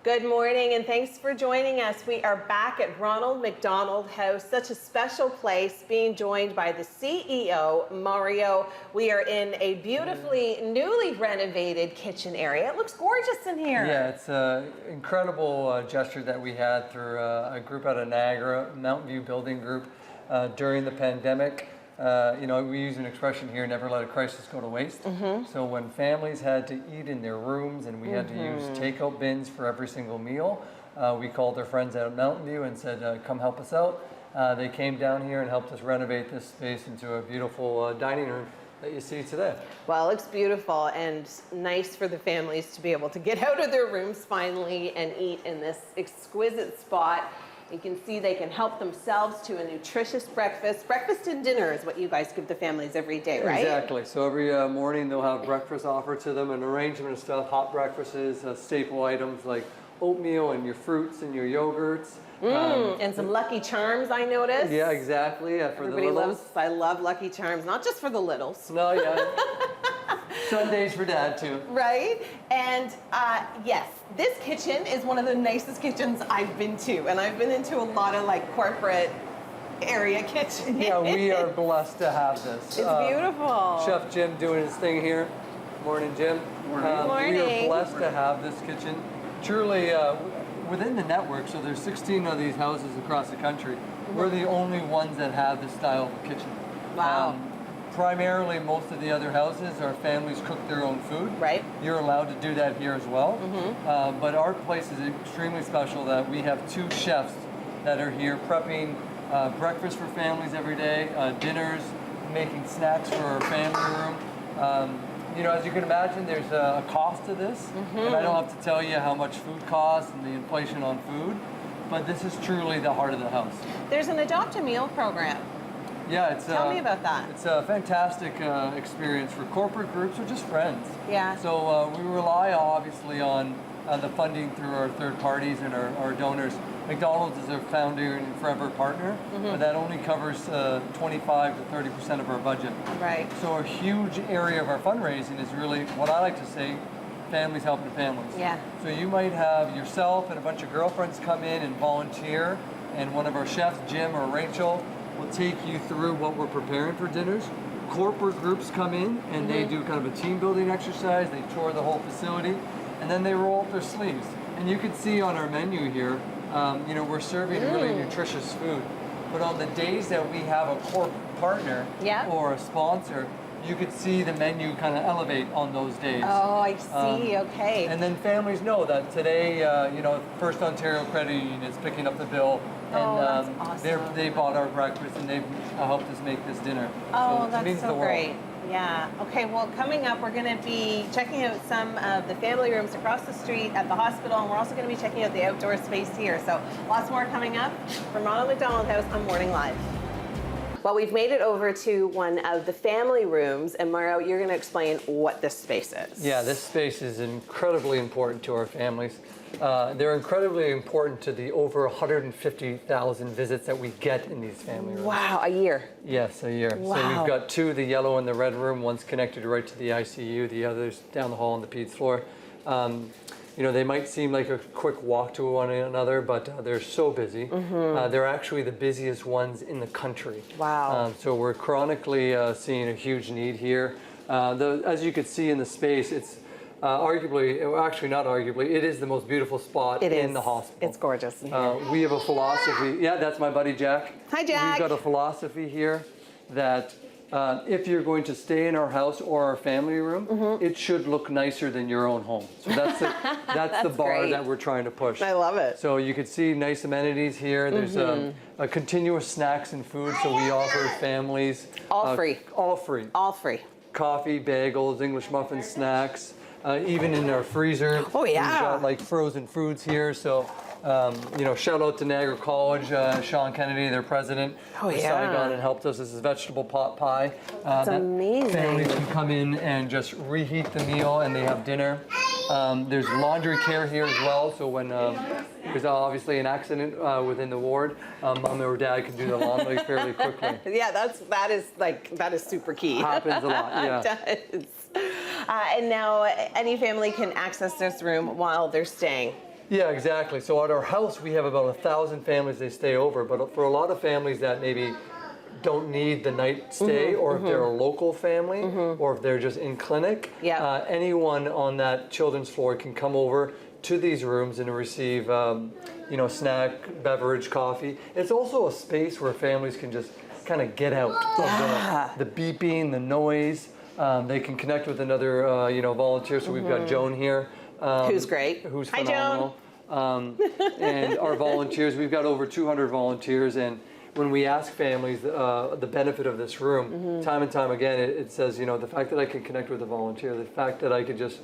Good morning and thanks for joining us. We are back at Ronald McDonald House, such a special place, being joined by the CEO, Mario. We are in a beautifully newly renovated kitchen area. It looks gorgeous in here. Yeah, it's an incredible gesture that we had through a group out of Niagara, Mountain View Building Group, during the pandemic. We use an expression here, never let a crisis go to waste. So when families had to eat in their rooms and we had to use takeout bins for every single meal, we called our friends out at Mountain View and said, come help us out. They came down here and helped us renovate this space into a beautiful dining room that you see today. Well, it looks beautiful and nice for the families to be able to get out of their rooms finally and eat in this exquisite spot. You can see they can help themselves to a nutritious breakfast. Breakfast and dinner is what you guys give the families every day, right? Exactly. So every morning they'll have breakfast offered to them, an arrangement of stuff, hot breakfasts, staple items like oatmeal and your fruits and your yogurts. And some Lucky Charms, I noticed. Yeah, exactly. For Everybody the littles. I love Lucky Charms, not just for the littles. No, yeah. Sundays for Dad too. Right? And yes, this kitchen is one of the nicest kitchens I've been to. And I've been into a lot of like corporate area kitchens. Yeah, we are blessed to have this. It's beautiful. Chef Jim doing his thing here. Morning, Jim. Morning. We are blessed to have this kitchen. Truly, within the network, so there's 16 of these houses across the country. We're the only ones that have this style of kitchen. Wow. Primarily, most of the other houses, our families cook their own food. Right. You're allowed to do that here as well. But our place is extremely special that we have two chefs that are here prepping breakfast for families every day, dinners, making snacks for our family room. As you can imagine, there's a cost to this. And I don't have to tell you how much food costs and the inflation on food, but this is truly the heart of the house. There's an Adopt a Meal program. Yeah, Tell me about that. It's a fantastic experience for corporate groups or just friends. Yeah. So we rely obviously on the funding through our third parties and our donors. McDonald's is our founder and forever partner, but that only covers 25 to 30% of our budget. Right. So a huge area of our fundraising is really what I like to say, families helping families. Yeah. So you might have yourself and a bunch of girlfriends come in and volunteer, and one of our chefs, Jim or Rachel, will take you through what we're preparing for dinners. Corporate groups come in and they do kind of a team building exercise. They tour the whole facility and then they roll up their sleeves. And you can see on our menu here, we're serving really nutritious food. But on the days that we have a corporate partner or a sponsor, you could see the menu kind of elevate on those days. Oh, I see. Okay. And then families know that today, First Ontario Credit Union is picking up the bill. And that's awesome. they bought our breakfast and they've helped us make this dinner. Oh, so that's so great. Yeah. Okay, well, coming up, we're going to be checking out some of the family rooms across the street at the hospital, and we're also going to be checking out the outdoor space here. So lots more coming up from Ronald McDonald House on Morning Live. Well, we've made it over to one of the family rooms, and Mario, you're going to explain what this space is. Yeah, this space is incredibly important to our families. They're incredibly important to the over 150,000 visits that we get in these family rooms. Wow, a year. Yes, a year. Wow. So we've got two, the yellow and the red room. One's connected right to the ICU, the other's down the hall on the peds floor. They might seem like a quick walk to one another, but they're so busy. They're actually the busiest ones in the country. Wow. So we're chronically seeing a huge need here. As you could see in the space, it's it is the most beautiful spot in the hospital. It's gorgeous. We have a philosophy. Yeah, that's my buddy Jack. Hi, Jack. We've got a philosophy here that if you're going to stay in our house or our family room, it should look nicer than your own home. So that's the bar great. that we're trying to push. I love it. So you can see nice amenities here. There's a continuous snacks and food, so we offer families all free. All free. All free. Coffee, bagels, English muffin snacks. Even in our freezer. Oh, yeah. We've got like frozen foods here. So, shout out to Niagara College, Sean Kennedy, their president, signed on and helped us. This is vegetable pot pie. That's amazing. Families can come in and just reheat the meal and they have dinner. There's laundry care here as well. So when there's obviously an accident within the ward, mom or dad can do the laundry fairly quickly. Yeah, that is super key. Happens a lot, yeah. It does. And now any family can access this room while they're staying. Yeah, exactly. So at our house, we have about 1,000 families they stay over. But for a lot of families that maybe don't need the night stay, or if they're a local family, or if they're just in clinic, anyone on that children's floor can come over to these rooms and receive, snack, beverage, coffee. It's also a space where families can just kind of get out of the beeping, the noise. They can connect with another, volunteer. So we've got Joan here. Who's great. Who's Hi, phenomenal. And our volunteers, we've got over 200 volunteers, and when we ask families the benefit of this room, time and time again, it says, the fact that I can connect with a volunteer, the fact that I could just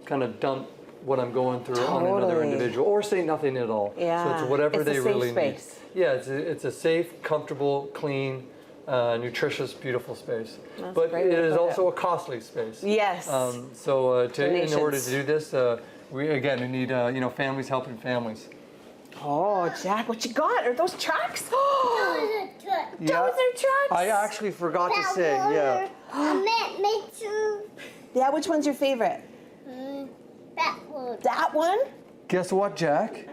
kind of dump what I'm going through on another individual, or say nothing at all. Yeah. So it's whatever It's they a safe really space. need. Yeah, it's a safe, comfortable, clean, nutritious, beautiful space. That's But a great it way to is put also a costly space. Yes. In order to do this, we need families helping families. Oh, Jack, what you got? Are those trucks? Oh, those are trucks. I actually forgot to say, yeah. Me too. Yeah, which one's your favorite? That one. That one? Guess what, Jack?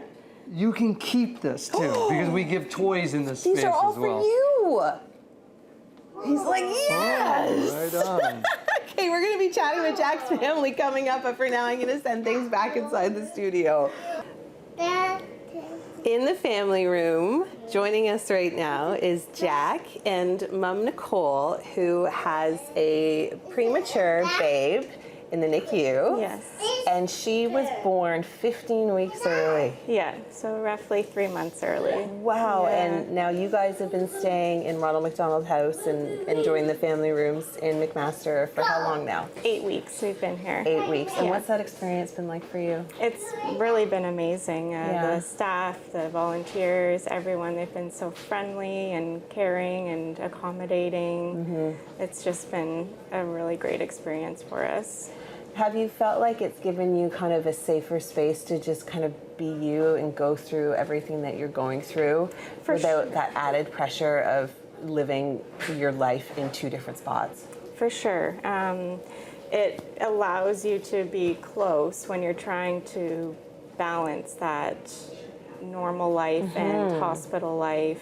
You can keep this too, because we give toys in this These space are all as well. for you. He's like, yes. Oh, right on. Okay, we're going to be chatting with Jack's family coming up, but for now I'm going to send things back inside the studio. In the family room, joining us right now is Jack and Mom Nicole, who has a premature babe in the NICU. Yes. And she was born 15 weeks early. Yeah, so roughly 3 months early. Wow, Yeah. and now you guys have been staying in Ronald McDonald House and enjoying the family rooms in McMaster for how long now? 8 weeks we've been here. 8 weeks. And Yeah. what's that experience been like for you? It's really been amazing. Yeah. The staff, the volunteers, everyone, they've been so friendly and caring and accommodating. It's just been a really great experience for us. Have you felt like it's given you kind of a safer space to just kind of be you and go through everything that you're going through without that added pressure of living your life in two different spots? For sure. It allows you to be close when you're trying to balance that normal life and hospital life.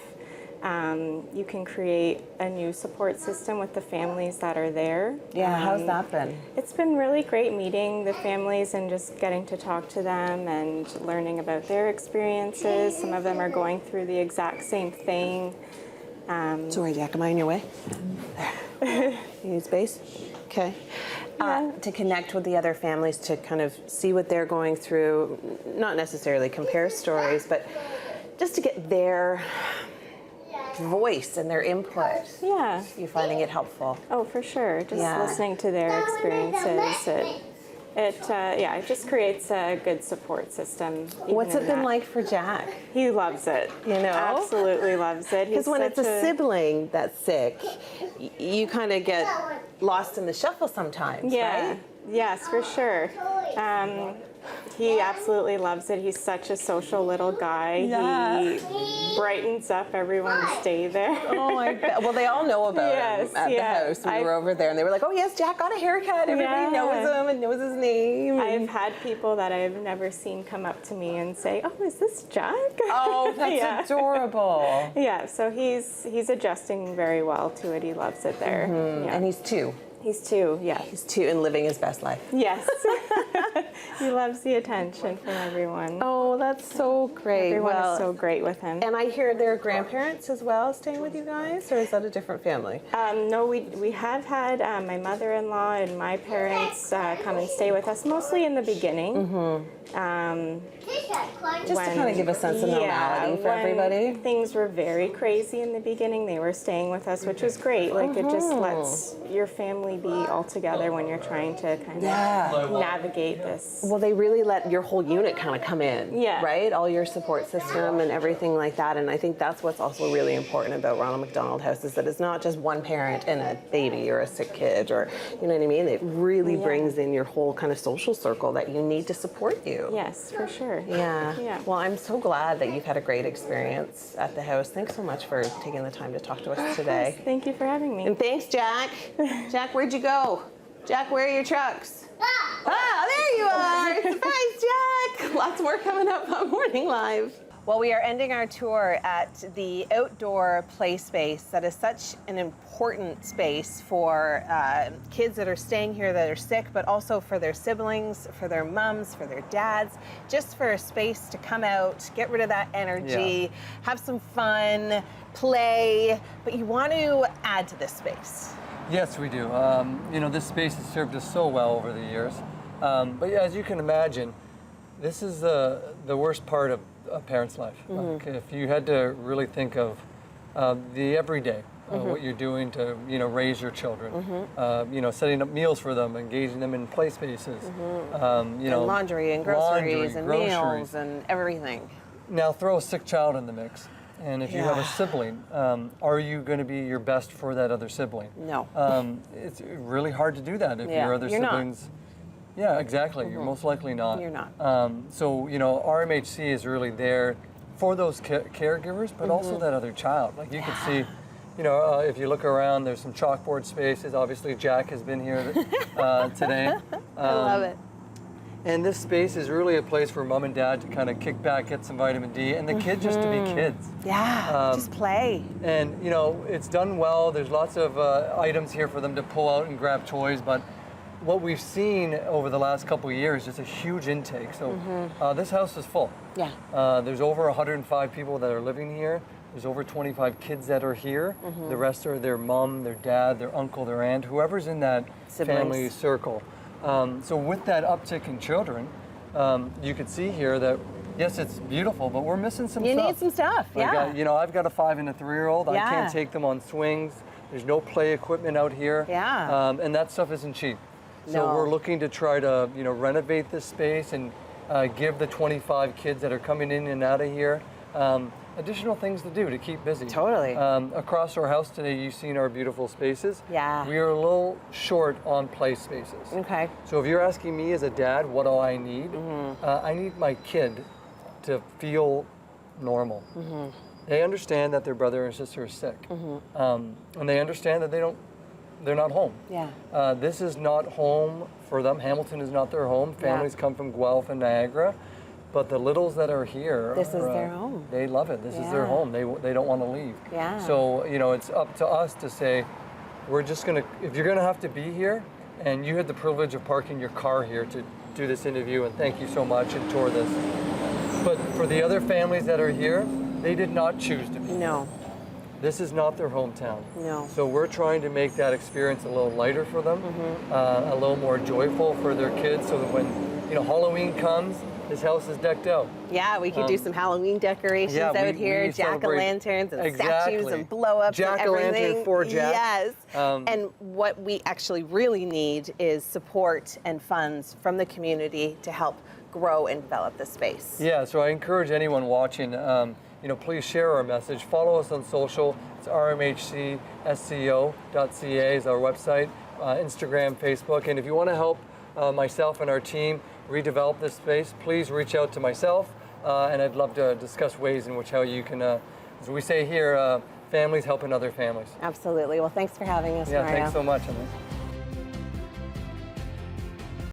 You can create a new support system with the families that are there. Yeah, how's that been? It's been really great meeting the families and just getting to talk to them and learning about their experiences. Some of them are going through the exact same thing. Sorry, Jack, am I in your way? There. You need space? Okay. To connect with the other families, to kind of see what they're going through, not necessarily compare stories, but just to get their voice and their input. Yeah. You finding it helpful? Oh, for sure. Just Yeah. listening to their experiences. It just creates a good support system. even What's it in been that. like for Jack? He loves it. You know? Absolutely loves it. Because He's when it's such a sibling that's sick, you kind of get lost in the shuffle sometimes, Yeah. right? Yes, for sure. He absolutely loves it. He's such a social little guy. Yeah. He brightens up everyone's day there. Oh, I bet. Well, they all know about Yes, him at yeah. the house. We were over there, and they were like, "Oh yes, Jack got a haircut. Everybody Yeah. knows him and knows his name." I've had people that I've never seen come up to me and say, "Oh, is this Jack?" Oh, that's Yeah. adorable. Yeah, so he's adjusting very well to it. He loves it there. Yeah. And he's 2. He's 2, yeah. He's 2 and living his best life. Yes. He loves the attention from everyone. Oh, that's so great. Everyone Well, is so great with him. and I hear there are grandparents as well staying with you guys, or is that a different family? No, we have had my mother-in-law and my parents come and stay with us, mostly in the beginning. Just to kind of give a sense of normality for when everybody. Things were very crazy in the beginning. They were staying with us, which was great. Like it just lets your family be all together when you're trying to kind of navigate this. Well, they really let your whole unit kind of come in, Yeah. right? All your support system and everything like that. And I think that's what's also really important about Ronald McDonald House is that it's not just one parent and a baby or a sick kid or, you know what I mean? It really brings in your whole kind of social circle that you need to support you. Yes, for sure. Yeah. Yeah. Well, I'm so glad that you've had a great experience at the house. Thanks so much for taking the time to talk to us today. Thank you for having me. And thanks, Jack. Jack, where'd you go? Jack, where are your trucks? Ah, there you are! Surprise, Jack! Lots more coming up on Morning Live. Well, we are ending our tour at the outdoor play space that is such an important space for kids that are staying here that are sick, but also for their siblings, for their mums, for their dads, just for a space to come out, get rid of that energy, have some fun, play, but you want to add to this space. Yes, we do. You know, this space has served us so well over the years. But yeah, as you can imagine, this is the worst part of a parent's life. Like if you had to really think of the everyday, what you're doing to raise your children, setting up meals for them, engaging them in play spaces, And laundry and groceries and meals and everything. Now throw a sick child in the mix. And if you have a sibling, are you going to be your best for that other sibling? No. It's really hard to do that if your other you're siblings. Not. Yeah, exactly. You're most likely not. You're not. So RMHC is really there for those caregivers, but also that other child. Like you can see, if you look around, there's some chalkboard spaces. Obviously, Jack has been here today. I love it. And this space is really a place for mom and dad to kind of kick back, get some vitamin D, and the kids just to be kids. Yeah, just play. And it's done well. There's lots of items here for them to pull out and grab toys, but what we've seen over the last couple of years is a huge intake. So this house is full. Yeah. There's over 105 people that are living here. There's over 25 kids that are here. The rest are their mom, their dad, their uncle, their aunt, whoever's in that family circle. So with that uptick in children, you can see here that, yes, it's beautiful, but we're missing some stuff. You need some stuff, yeah. I've got a 5 and a 3-year-old. I can't take them on swings. There's no play equipment out here. Yeah. And that stuff isn't cheap. So we're looking to try to, renovate this space and give the 25 kids that are coming in and out of here additional things to do to keep busy. Totally. Across our house today, you've seen our beautiful spaces. Yeah. We are a little short on play spaces. Okay. So if you're asking me as a dad, what do I need? I need my kid to feel normal. They understand that their brother and sister is sick. And they understand that they're not home. Yeah. This is not home for them. Hamilton is not their home. Families come from Guelph and Niagara. But the littles that are here, this is their home. They love it. This is their home. They don't want to leave. Yeah. So it's up to us to say, we're just gonna. If you're gonna have to be here, and you had the privilege of parking your car here to do this interview, and thank you so much and tour this. But for the other families that are here, they did not choose to be. No. This is not their hometown. No. So we're trying to make that experience a little lighter for them, a little more joyful for their kids, so that when Halloween comes, this house is decked out. Yeah, we could do some Halloween decorations out here, jack-o'-lanterns and statues and blow-ups and everything. Jack-o'-lantern for Jack. Yes. And what we actually really need is support and funds from the community to help grow and develop this space. Yeah, so I encourage anyone watching, please share our message. Follow us on social. It's rmhcsco.ca is our website, Instagram, Facebook. And if you want to help myself and our team redevelop this space, please reach out to myself, and I'd love to discuss ways in which how you can, as we say here, families helping other families. Absolutely. Well, thanks for having us, Yeah, Mario. thanks so much, Emily.